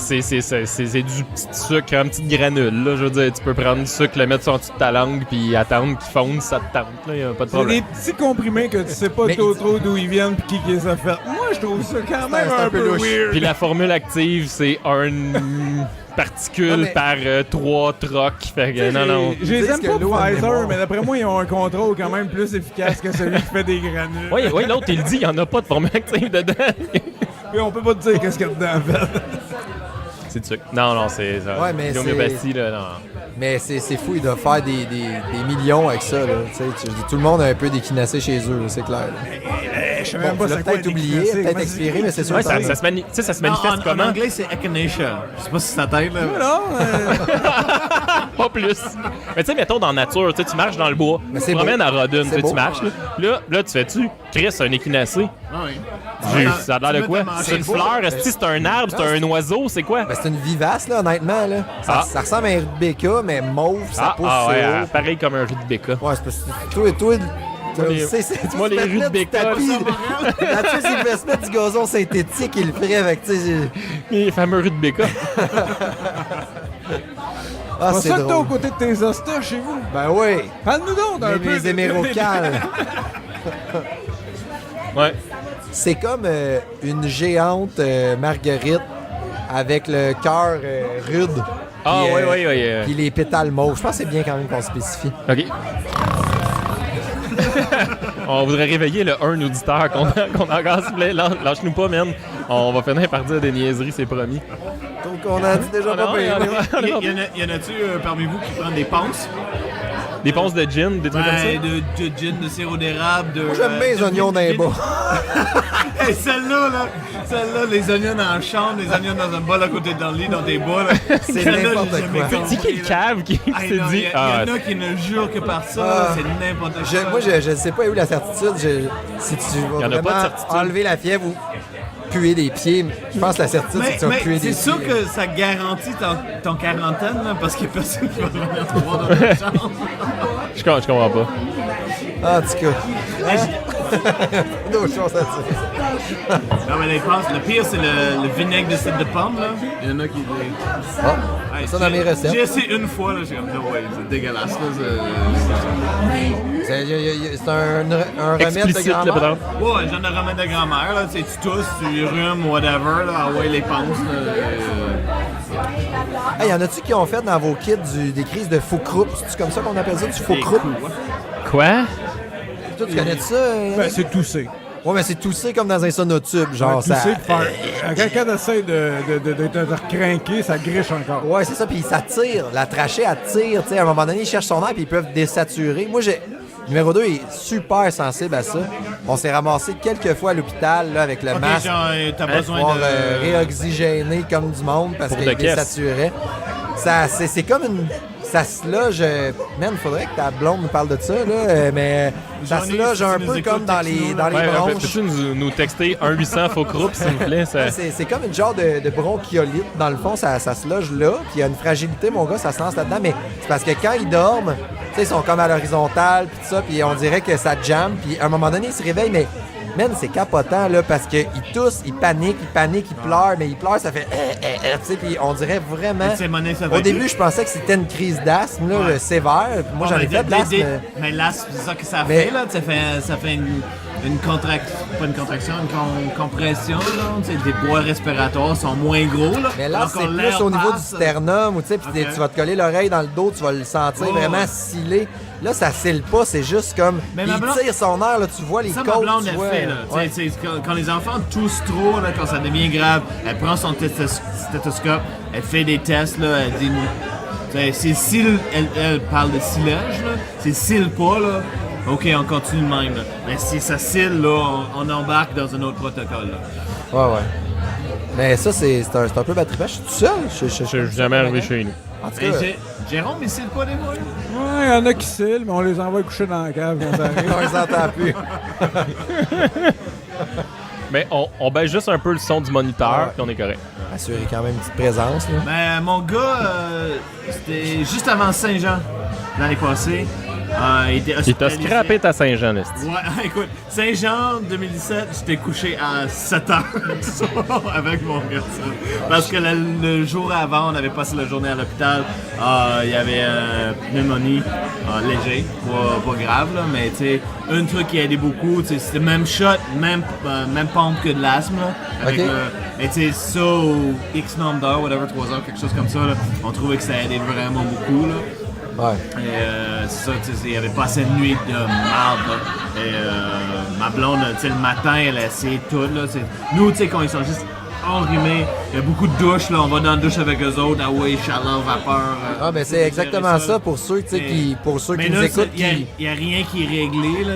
c'est du petit sucre en petites granules. Là. Je veux dire, tu peux prendre du sucre, le mettre sur en dessous de ta langue, puis attendre qu'il fonde, ça te tente. Il n'y a pas de C'est problème. des petits comprimés que tu sais pas Mais- trop d'où ils viennent pis qui les a fait. Moi, je trouve ça quand même C'est un un peu peu louche. weird. Puis la formule active, c'est une particule Non, mais- par 3 trocs. Fait que, non. Je les Ils aime disent pas que l'eau a une Pfizer, mémoire. mais d'après moi, ils ont un contrôle quand même plus efficace que celui qui fait des granules. Oui, l'autre, il dit, il n'y en a pas de formule active dedans. Puis on peut pas te dire qu'est-ce qu'il y a dedans, en fait. C'est du sucre. Non, c'est ça. Ouais, mais l'homéopathie, là, non. Mais c'est fou, ils doivent faire des millions avec ça. Là. Tout le monde a un peu d'équinacé chez eux, là, c'est clair. Je sais Bon, même pas tu l'as c'est quoi peut-être des oublié, classiques. peut-être Moi, expiré, mais c'est sûr Ouais, que ça, ça ça, se Non, manifeste en comment? anglais, c'est echinacea. Je sais pas si ça t'aide, là. Non, Pas plus. Mais tu sais, mettons dans la nature, tu marches dans le bois, Mais tu c'est te promènes beau. à Rodden, C'est beau. tu marches. Là, tu fais-tu, Chris, un échinacé? Ah oui. Ça a l'air de quoi? C'est une fleur? Est-ce que c'est un arbre? C'est un oiseau? C'est quoi? Ben, c'est une vivace, là, honnêtement. Là. Ça ressemble à un Rebecca, mais mauve, ça pousse ouais, sur haut. pareil comme un riz de béca. Ouais, c'est parce que toi, moi, les rues de Béca, Là-dessus, s'il devait se mettre du gazon synthétique, il le ferait avec, tu sais. Les fameux riz de béca. Ah, c'est c'est ça que t'as aux drôle. côtés de tes hostas chez vous. Ben oui. Parle-nous donc d'un peu. Les hémérocales. Ouais. C'est comme une géante marguerite avec le cœur rude. Ah, Puis, oui. Puis les pétales mauves. Je pense que c'est bien quand même qu'on spécifie. OK. On voudrait réveiller le 1 auditeur qu'on a encore soufflé. Lâche-nous pas, man. On va finir par dire des niaiseries, c'est promis. Donc on a dit déjà pas pire. Y en a-tu parmi vous qui prennent des panses? Des ponces de gin, des trucs comme ça? De gin, de sirop d'érable, de... Moi, j'aime bien les oignons d'un bas. Hey, celle-là, les oignons en chambre, les oignons dans un bol à côté de dans le lit, dans des bas, là. C'est Celle-là, n'importe j'ai jamais quoi. compris, C'est qui le là. cave qui Hey, s'est non, dit... y en a qui ne jurent que par ça, Ah. c'est n'importe quoi. Moi, je sais pas où la certitude. Si tu vas Y en a pas de vraiment certitude. enlever la fièvre ou puer des pieds, je pense que la certitude, c'est que tu vas puer mais des c'est pieds. sûr que ça garantit ton quarantaine, là, parce qu'il n'y a personne qui va venir te voir dans ta chambre. Je comprends pas. Ah, en tout cas. D'autres choses à dire. Non, mais les passes, le pire, c'est le vinaigre de cidre de pomme, là. Il y en a qui... Ah, Hey, ça dans mes recettes. J'ai essayé une fois, là, j'ai comme, no way, c'est dégueulasse, là. C'est un remède de Explicite, là, grand-mère. peut-être. Ouais, genre de remède de grand-mère, là. Tu sais, tu tousses, tu rhumes, whatever, là. Ah ouais, les panses, là. Hey, y en a-tu qui ont fait dans vos kits des crises de faux croupe? C'est comme ça qu'on appelle ça, du faux croupe? Quoi? Toi, tu connais ça? Ben, c'est toussé. Ouais, mais c'est toussé comme dans un sonotube, genre ça. Toussé de faire. Quand quelqu'un essaie de recrinquer, ça griche encore. Ouais, c'est ça, puis ça tire. La trachée, elle tire. Tu sais, à un moment donné, ils cherchent son air, puis ils peuvent désaturer. Moi, numéro 2 est super sensible à ça. On s'est ramassé quelques fois à l'opital là, avec le Ok, masque. genre, t'as besoin Pour de... réoxygéner comme du monde parce Pour qu'il de caisse. désaturait. C'est comme une... Ça se loge... Man, faudrait que ta blonde nous parle de ça, là. Mais ça se Johnny, loge si un tu nous peu écoutes, comme dans les texte-nous, là. Ouais, bronches. peux-tu nous texter 1-800 faux groupe, s'il vous plaît? Ça... C'est comme une genre de bronchiolite. Dans le fond, ça se loge là. Puis il y a une fragilité, mon gars, ça se lance là-dedans. Mais c'est parce que quand ils dorment, tu sais, ils sont comme à l'horizontale, puis tout ça. Puis on dirait que ça jamme. Puis à un moment donné, ils se réveillent, mais Man, c'est capotant, là, parce qu'ils toussent, ils paniquent, ils pleurent, mais ils pleurent, ça fait... tu sais, puis on dirait vraiment... Au début, je pensais que c'était une crise d'asthme, là, sévère. Puis moi, j'en ai fait de l'asthme. Mais l'asthme, c'est ça que ça fait, là. Ça fait une contraction, pas une contraction, une compression, là. Tu sais, tes bois respiratoires sont moins gros, là. Mais là, c'est plus au niveau du sternum, tu sais, puis tu vas te coller l'oreille dans le dos, tu vas le sentir vraiment scellé. Là, ça scelle pas, c'est juste comme... il tire son air, là, tu vois les côtes, tu vois... Fait, là. Ouais. Quand les enfants toussent trop, là, quand ça devient grave, elle prend son stéthoscope, elle fait des tests, là, elle dit... Elle parle de silage, là. C'est cille pas, là. OK, on continue de même, là. Mais si ça cille, là, on embarque dans un autre protocole, là. Ouais. Mais ça, c'est un peu battripage. Je suis tout seul? Je suis jamais arrivé chez nous. En tout cas... Jérôme, il cille pas des fois? Ouais, il y en a qui cillent, mais on les envoie coucher dans la cave quand ça arrive. On les entend plus. Mais on baisse juste un peu le son du moniteur, puis on est correct. Assurer quand même une petite présence, là. Ben, mon gars, c'était juste avant Saint-Jean, l'année passée. Il t'a scrappé ta Saint-Jean, là. Ouais, écoute, Saint-Jean 2017, j'étais couché à 7 heures avec mon garçon. Parce que le jour avant, on avait passé la journée à l'hôpital. Il y avait pneumonie léger, pas grave, là, mais tu sais, un truc qui aidait beaucoup, c'était le même shot, même pompe que de l'asthme. Avec et tu sais, ça au X nombre d'heures, whatever, 3 heures, quelque chose comme ça, là, on trouvait que ça aidait vraiment beaucoup. Là. Ouais. Et c'est ça, il n'y avait pas assez de nuit de marde. Et ma blonde, le matin, elle a essayé tout. Là, nous, tu sais, quand ils sont juste enrhumés, il y a beaucoup de douches. Là, on va dans la douche avec eux autres. Ah oui, chaleur, vapeur. Ben c'est exactement ça pour ceux, qui nous écoutent. Il n'y a rien qui est réglé. Là,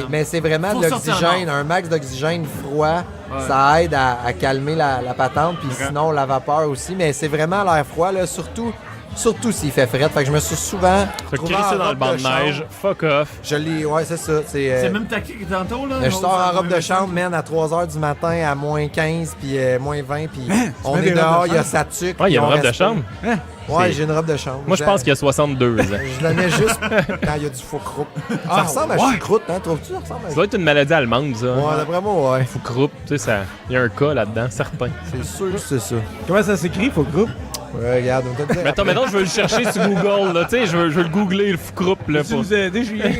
mais c'est vraiment de l'oxygène. Un max d'oxygène froid, ça aide à calmer la patente. Puis sinon, la vapeur aussi. Mais c'est vraiment l'air froid, là, Surtout s'il fait fret. Fait que je me suis souvent trouvé ça dans le banc de neige. Fuck off. Ouais, c'est ça. C'est le même tactique que tantôt, là. Je sors en robe de chambre, man, à 3h du matin, à moins 15, puis moins 20, puis on est dehors, il y a sa tuque. Ouais, il y a une robe de chambre. Ouais, j'ai une robe de chambre. Moi, je pense qu'il y a 62 ans. Je la mets juste quand il y a du faux-croupe. Ça ressemble à choucroute, hein? Trouves-tu ça ressemble à... Ça doit être une maladie allemande, ça. Ouais, d'après moi, ouais. Faux-croupe, tu sais, il y a un cas là-dedans, certain. C'est sûr que c'est ça. Comment ça s'écrit, faux-croupe? Ouais, regarde, on peut te dire. Mais attends, maintenant, je veux le chercher sur Google, là. Tu sais, je veux le googler, le fou-croupe, là. Tu nous aider, Julien?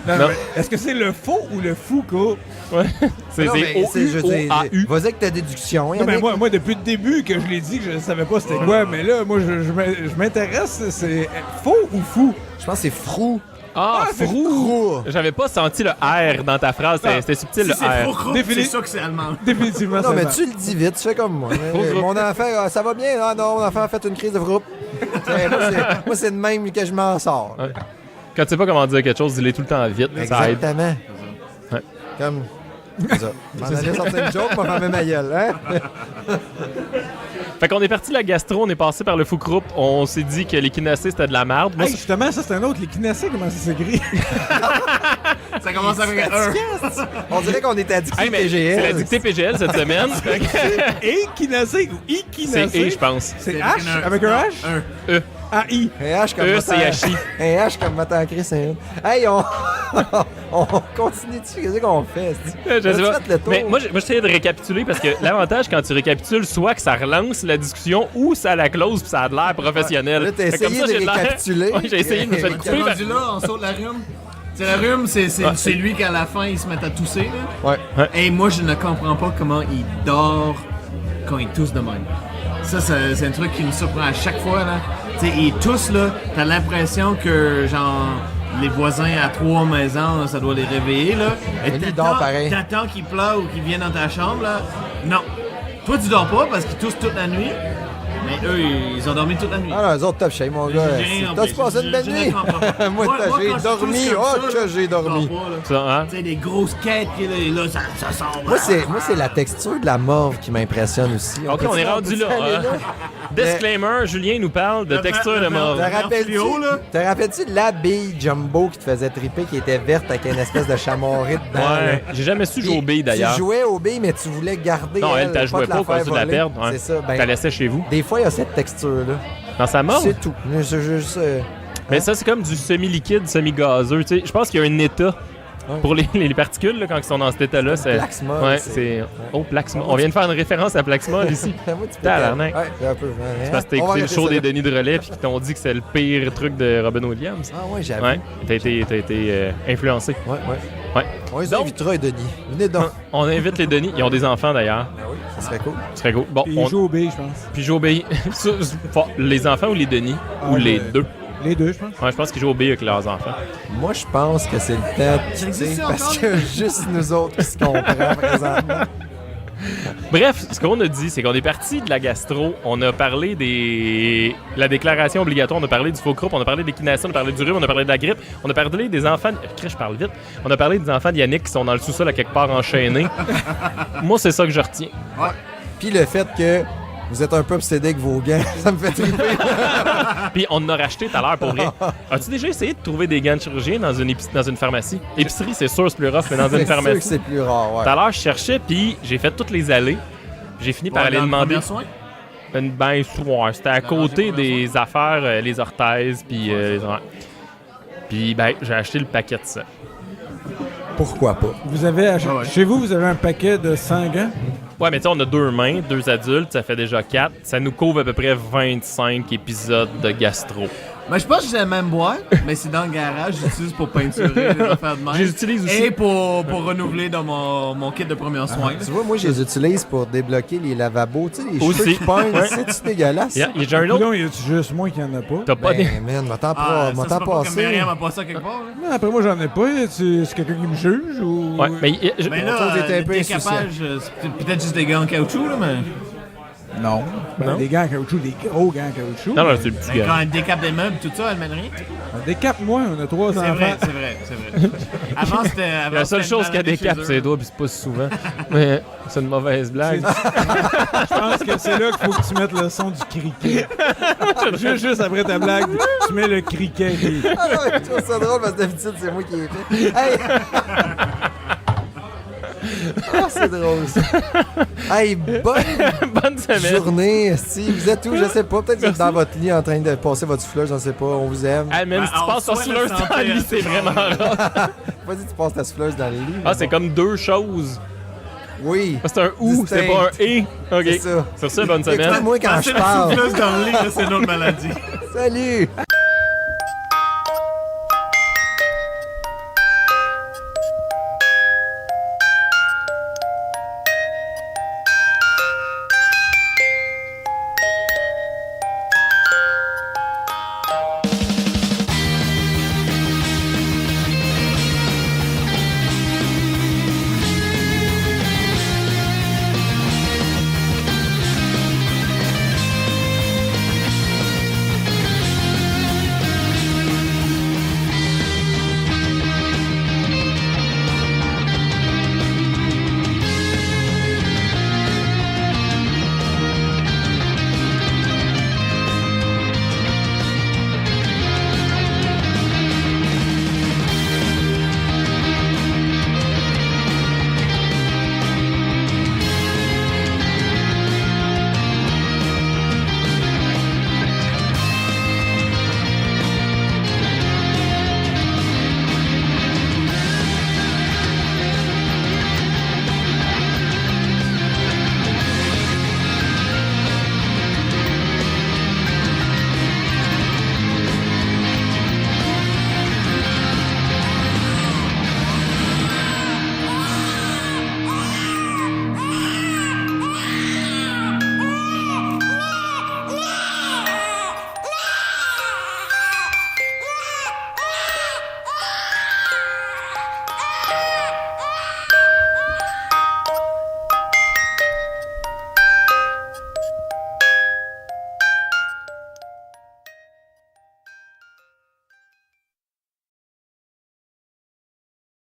Non. Est-ce que c'est le faux ou le fou-coupe? Ouais. C'est O-U-O-A-U. Vas-y avec ta déduction. Non, mais moi, depuis le début que je l'ai dit que je ne savais pas c'était quoi, mais là, moi, je m'intéresse, c'est faux ou fou? Je pense que c'est frou. Ah, frou! J'avais pas senti le R dans ta phrase, c'était subtil, le R. C'est sûr que c'est allemand. Définitivement, non, mais tu le dis vite, tu fais comme moi. Mon enfant, ça va bien? Ah non, mon enfant a fait une crise de groupe. moi, c'est de même que je m'en sors. Ouais. Quand tu sais pas comment dire quelque chose, dis-le tout le temps vite. Exactement. Ouais. Comme... C'est ça. Je m'en allais sortir une joke, moi, fermer ma gueule, hein? Fait qu'on est parti de la gastro, on est passé par le fou-croupe, on s'est dit que l'échinacée c'était de la merde. Hey, justement, ça c'est un autre, l'échinacée, comment ça s'écrit? Ça commence avec un E. On dirait qu'on était à dictée PGL. C'est la dictée PGL cette semaine. Échinacée ou échinacée? C'est E, je pense. C'est H avec un H? Un E. A-I. Un H comme E-C-H-I. Un H comme matin Chris. Hey, on continue dessus. Qu'est-ce qu'on fait? Je sais pas. Mais moi, j'essayais de récapituler parce que l'avantage quand tu récapitules, soit que ça relance la discussion ou ça la close puis ça a de l'air professionnel. Là, t'as essayé de récapituler. Ouais, j'ai essayé de me faire couper. Rendu là, on saute la rhume. C'est la rhume, c'est lui qu'à la fin, il se met à tousser. Là. Ouais. Et moi, je ne comprends pas comment il dort quand il tousse de même. Ça, c'est un truc qui me surprend à chaque fois. Là. T'sais, il tousse, là, t'as l'impression que, genre, les voisins à 3 maisons, ça doit les réveiller, là. Et t'attends qu'il pleure ou qu'il vienne dans ta chambre, là. Non. Toi, tu dors pas parce qu'il tousse toute la nuit. Mais eux, ils ont dormi toute la nuit. Ah non, les autres top shape, mon gars. T'as-tu passé une belle nuit? Moi, j'ai dormi. Oh, que j'ai dormi. Tu sais, des grosses quêtes, là, ça sort. Moi, c'est la texture de la morve qui m'impressionne aussi. OK, on est rendu là. Disclaimer, Julien nous parle de texture de morve. Te rappelles-tu de la bille Jumbo qui te faisait triper, qui était verte avec une espèce de chamorré dedans? Ouais, j'ai jamais su jouer aux billes, d'ailleurs. Tu jouais aux billes, mais tu voulais garder. Non, elle t'a joué pas quand tu la perdre. C'est ça. T'as laissé chez vous. Des fois, il y a cette texture-là. Dans sa morve? C'est tout. Mais ça, c'est comme du semi-liquide, semi-gazeux. Tu sais, je pense qu'il y a un état pour les particules, là, quand ils sont dans cet état-là. C'est Plaxma. Ouais, c'est... Oh, Plaxma. On vient de faire une référence à Plaxma, ici. Tabarnak. Ouais, un peu. C'est parce que t'as écouté le show des Denis de Relais puis qu'ils t'ont dit que c'est le pire truc de Robin Williams. Ah ouais, j'avoue. Ouais, t'as été influencé. Ouais. On les invitera, les Denis. Venez donc. On invite les Denis. Ils ont des enfants, d'ailleurs. Ah oui, ça serait cool. Ça serait cool. Bon, Puis ils jouent au B, je pense. Puis ils jouent au B. Les enfants ou les Denis? Ou les deux? Les deux, je pense. Ouais, je pense qu'ils jouent au B avec leurs enfants. Moi, je pense que c'est le temps, parce que juste nous autres qui se comprennent présentement. Bref, ce qu'on a dit, c'est qu'on est parti de la gastro, on a parlé de la déclaration obligatoire, on a parlé du faux groupe, on a parlé des l'équinacée, on a parlé du rhume, on a parlé de la grippe, on a parlé des enfants... Je parle vite. On a parlé des enfants de Yannick qui sont dans le sous-sol à quelque part enchaînés. Moi, c'est ça que je retiens. Ouais. Puis le fait que vous êtes un peu obsédé avec vos gants, ça me fait triper. Puis on en a racheté tout à l'heure pour vrai. As-tu déjà essayé de trouver des gants de chirurgien dans une pharmacie? Épicerie, c'est sûr, c'est plus rough, mais dans une pharmacie. C'est sûr que c'est plus rare, ouais. Tout à l'heure, je cherchais, puis j'ai fait toutes les allées. J'ai fini par aller demander... Ben, c'était à côté des affaires, les orthèses, puis... Puis, ben, j'ai acheté le paquet de ça. Pourquoi pas? Vous avez chez vous, vous avez un paquet de 100 gants? Ouais, mais tu sais, on a 2 mains, 2 adultes, ça fait déjà 4. Ça nous couvre à peu près 25 épisodes de gastro. Mais je pense que j'ai la même boîte, mais c'est dans le garage, j'utilise pour peinturer les affaires de même. Je les utilise aussi. Et pour renouveler dans mon kit de premiers soins. Tu vois, moi, je les utilise pour débloquer les lavabos. Tu sais, les aussi. cheveux qui pognent, c'est dégueulasse. J'ai un autre. Non, il y a juste moi qui en a pas. T'as pas des... Man, m'a t'en Ça, c'est pas comme passé. Myriam a passé à quelque part. Là. Non, après moi, j'en ai pas. C'est quelqu'un qui me juge ou... Ouais, mais... Mais là, Autour était un peu décapage, c'est peut-être juste des gants en caoutchouc, là, mais... Non. Ben, des gants en caoutchouc, des gros gants en caoutchouc. Non, c'est le petit Mais quand gars. elle décape des meubles, tout ça, elle mène rien. Décape-moi, on a 3 enfants. C'est vrai. Avant, c'était... La seule chose qu'elle décape, c'est les doigts, puis c'est pas souvent. Mais c'est une mauvaise blague. Je pense que c'est là qu'il faut que tu mettes le son du criquet. juste après ta blague, tu mets le criquet. Ah non, je trouve ça drôle parce que d'habitude, c'est moi qui ai fait. Hey! Ah, c'est drôle ça. Hey, Bonne semaine. journée. Si vous êtes où, je sais pas. Peut-être que vous êtes dans votre lit en train de passer votre souffleuse, je sais pas. On vous aime. Ah, même si tu passes ta souffleuse dans le lit, c'est vraiment rare. Vas-y, tu passes ta souffleuse dans le lit. Ah, c'est comme 2 choses. Oui. C'est un ou, c'est pas un et. OK. C'est ça. Sur ça, bonne semaine. Écoute-moi quand je parle. Plus dans le lit, là, c'est une autre maladie. Salut!